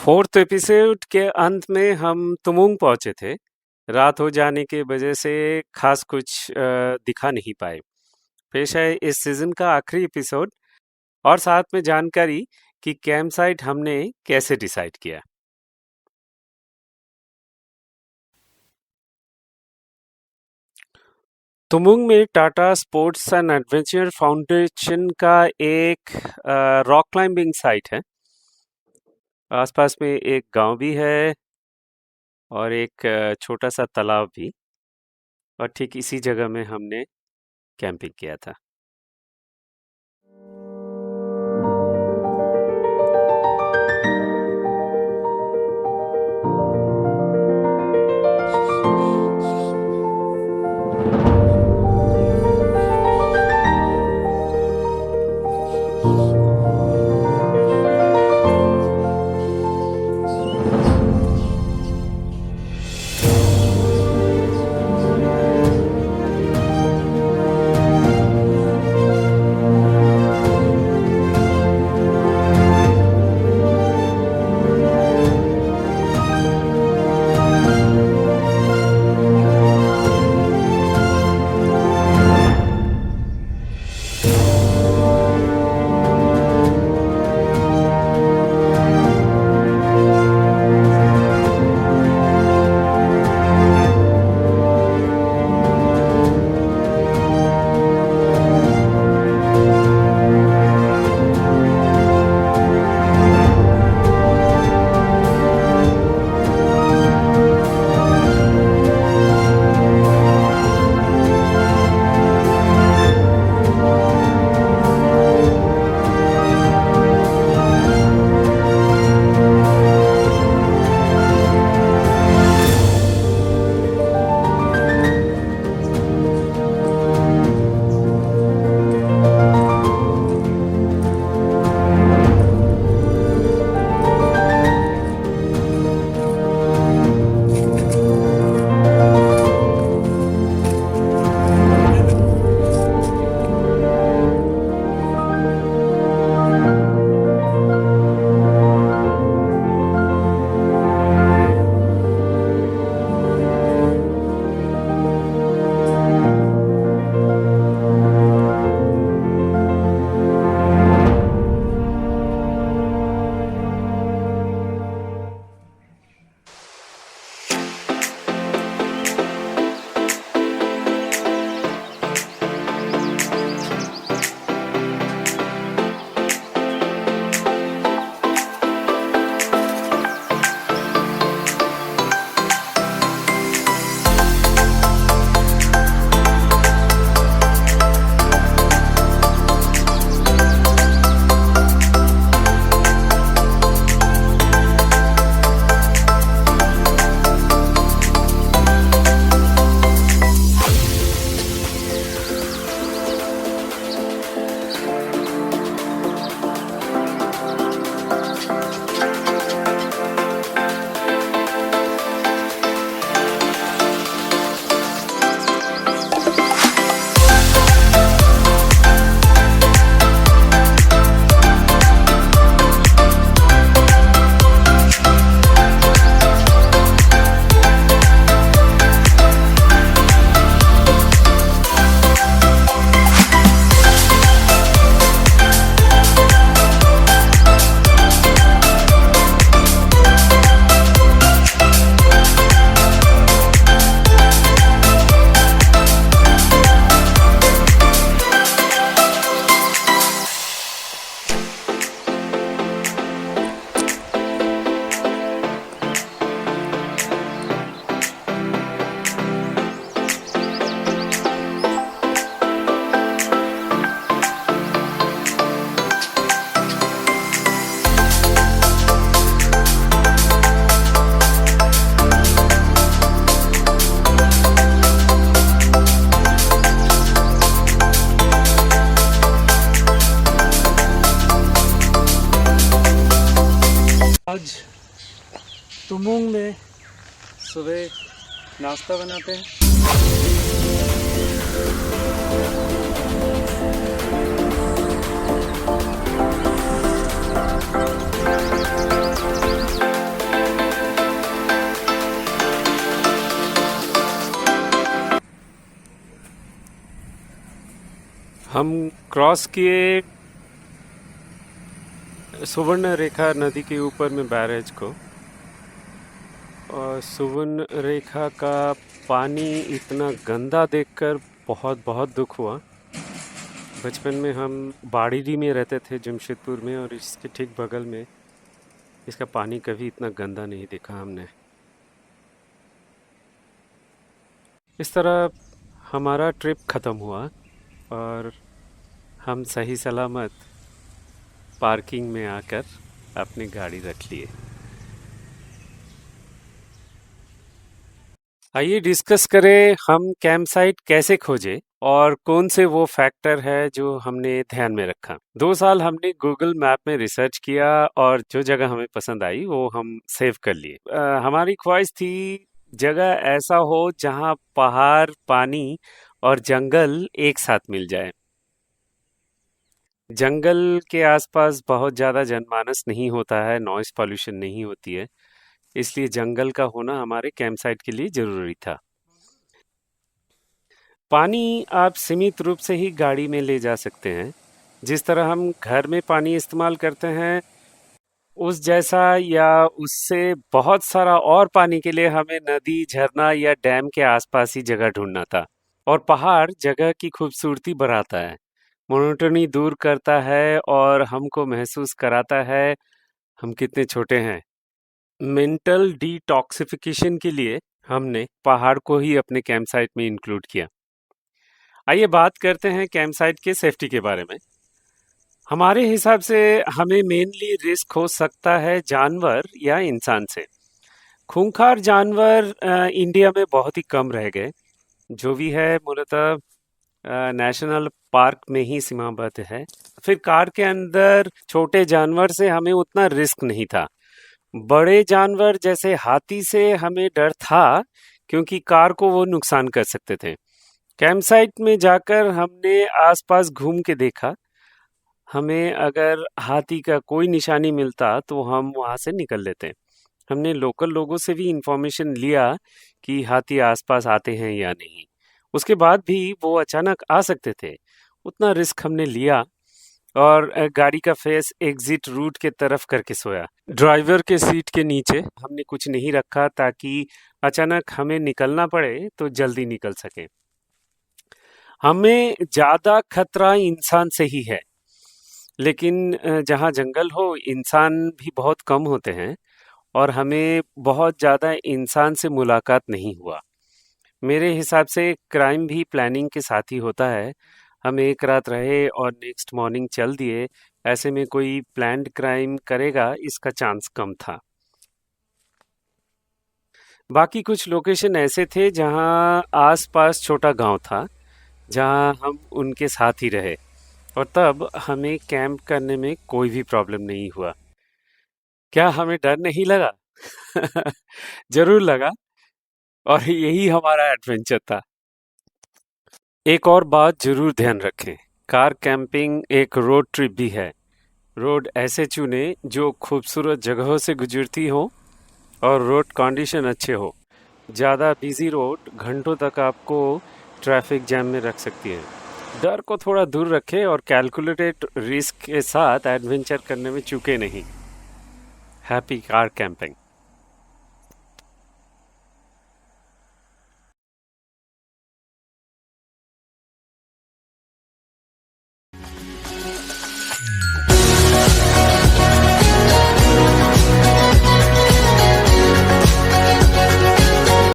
Fourth episode के अंत में हम तुमुंग पहुंचे थे। रात हो जाने की वजह से खास कुछ दिखा नहीं पाए। पेश है इस सीजन का आखिरी एपिसोड और साथ में जानकारी कि कैंप साइट हमने कैसे डिसाइड किया। तुमुंग में Tata sports and adventure foundation का एक रॉक क्लाइंबिंग साइट है। आसपास में एक गांव भी है और एक छोटा सा तालाब भी, और ठीक इसी जगह में हमने कैंपिंग किया था। आज तुमुंग में सुबह नाश्ता बनाते हैं। हम क्रॉस किए सुवर्ण रेखा नदी के ऊपर में बैरेज को, और सुवर्ण रेखा का पानी इतना गंदा देखकर बहुत बहुत दुख हुआ। बचपन में हम बाड़ीरी में रहते थे जमशेदपुर में, और इसके ठीक बगल में इसका पानी कभी इतना गंदा नहीं देखा हमने। इस तरह हमारा ट्रिप ख़त्म हुआ और हम सही सलामत पार्किंग में आकर अपनी गाड़ी रख लिए। आइए डिस्कस करें हम कैंप साइट कैसे खोजें और कौन से वो फैक्टर है जो हमने ध्यान में रखा। 2 साल हमने गूगल मैप में रिसर्च किया और जो जगह हमें पसंद आई वो हम सेव कर लिए। हमारी ख्वाहिश थी जगह ऐसा हो जहां पहाड़, पानी और जंगल एक साथ मिल जाए। जंगल के आसपास बहुत ज़्यादा जनमानस नहीं होता है, नॉइस पॉल्यूशन नहीं होती है, इसलिए जंगल का होना हमारे कैंप साइट के लिए ज़रूरी था। पानी आप सीमित रूप से ही गाड़ी में ले जा सकते हैं। जिस तरह हम घर में पानी इस्तेमाल करते हैं उस जैसा या उससे बहुत सारा और पानी के लिए हमें नदी, झरना या डैम के आसपास ही जगह ढूंढना था। और पहाड़ जगह की खूबसूरती बढ़ाता है, मोनोटोनी दूर करता है और हमको महसूस कराता है हम कितने छोटे हैं। मेंटल डिटॉक्सिफिकेशन के लिए हमने पहाड़ को ही अपने कैंप साइट में इंक्लूड किया। आइए बात करते हैं कैंप साइट के सेफ्टी के बारे में। हमारे हिसाब से हमें मेनली रिस्क हो सकता है जानवर या इंसान से। खूंखार जानवर इंडिया में बहुत ही कम रह गए, जो भी है मूलतः नेशनल पार्क में ही सीमाबद्ध है। फिर कार के अंदर छोटे जानवर से हमें उतना रिस्क नहीं था। बड़े जानवर जैसे हाथी से हमें डर था क्योंकि कार को वो नुकसान कर सकते थे। कैंप साइट में जाकर हमने आसपास घूम के देखा, हमें अगर हाथी का कोई निशानी मिलता तो हम वहां से निकल लेते। हमने लोकल लोगों से भी इंफॉर्मेशन लिया कि हाथी आसपास आते हैं या नहीं। उसके बाद भी वो अचानक आ सकते थे, उतना रिस्क हमने लिया और गाड़ी का फेस एग्जिट रूट के तरफ करके सोया। ड्राइवर के सीट के नीचे हमने कुछ नहीं रखा ताकि अचानक हमें निकलना पड़े तो जल्दी निकल सके। हमें ज़्यादा खतरा इंसान से ही है, लेकिन जहाँ जंगल हो इंसान भी बहुत कम होते हैं और हमें बहुत ज़्यादा इंसान से मुलाकात नहीं हुआ। मेरे हिसाब से क्राइम भी प्लानिंग के साथ ही होता है। हम एक रात रहे और नेक्स्ट मॉर्निंग चल दिए, ऐसे में कोई प्लान्ड क्राइम करेगा इसका चांस कम था। बाकी कुछ लोकेशन ऐसे थे जहाँ आसपास छोटा गांव था, जहाँ हम उनके साथ ही रहे और तब हमें कैंप करने में कोई भी प्रॉब्लम नहीं हुआ। क्या हमें डर नहीं लगा? जरूर लगा, और यही हमारा एडवेंचर था। एक और बात जरूर ध्यान रखें, कार कैंपिंग एक रोड ट्रिप भी है। रोड ऐसे चुने जो खूबसूरत जगहों से गुजरती हो और रोड कंडीशन अच्छे हो। ज़्यादा बिजी रोड घंटों तक आपको ट्रैफिक जैम में रख सकती है। डर को थोड़ा दूर रखें और कैलकुलेटेड रिस्क के साथ एडवेंचर करने में चूके नहीं। Happy car camping.